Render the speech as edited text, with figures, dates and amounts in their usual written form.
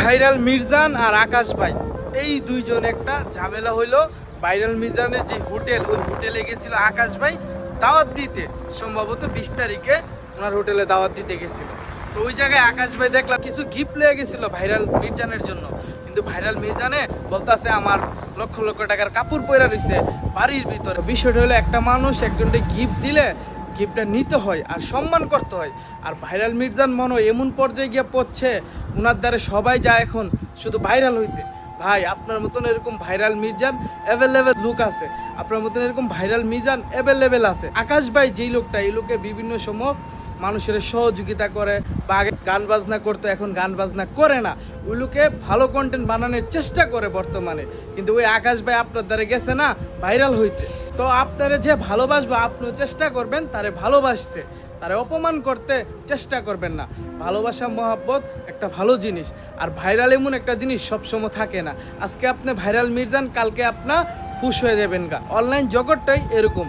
Viral Mirzan আর আকাশ ভাই এই দুইজন একটা ঝামেলা হইলো। ভাইরাল মির্জানের যে হোটেল, ওই হোটেলে গেছিল আকাশ ভাই দাওয়াত দিতে, সম্ভবত 20 তারিখে ওনার হোটেলে দাওয়াত দিতে গেছিল। তো ওই জায়গায় আকাশ ভাই দেখলাম কিছু গিফট লেগে গেছিল ভাইরাল মির্জানের জন্য, কিন্তু ভাইরাল মির্জানে বলতেছে আমার লক্ষ লক্ষ টাকার কাপড় পরে রয়েছে বাড়ির ভিতরে। বিষয়টা হলো একটা মানুষ একজনকে গিফট দিলে গিফটটা নিতে হয় আর সম্মান করতে হয়। আর ভাইরাল মির্জান মনে এমন পর্যায়ে গিয়ে পড়ছে, ওনার দ্বারা সবাই যায় এখন শুধু ভাইরাল হইতে। ভাই আপনার মতন এরকম ভাইরাল মির্জান অ্যাভেলেবেল লোক আছে, আপনার মতন এরকম ভাইরাল মির্জান অ্যাভেলেবেল আছে। আকাশ ভাই যেই লোকটা, এই লোকে বিভিন্ন সময় মানুষের সহযোগিতা করে, বা আগে গান বাজনা করতো এখন গান বাজনা করে না, ওই লোকে ভালো কন্টেন্ট বানানোর চেষ্টা করে বর্তমানে। কিন্তু ওই আকাশ ভাই আপনার দ্বারা গেছে না ভাইরাল হইতে। তো আপনারা যে ভালোবাসবো আপনিও চেষ্টা করবেন তারে ভালোবাসতে, তারে অপমান করতে চেষ্টা করবেন না। ভালোবাসা মহাব্বত একটা ভালো জিনিস, আর ভাইরাল এমন একটা জিনিস সবসময় থাকে না। আজকে আপনি ভাইরাল মির্জান, কালকে আপনার ফুস হয়ে যাবেন গা। অনলাইন জগৎটাই এরকম।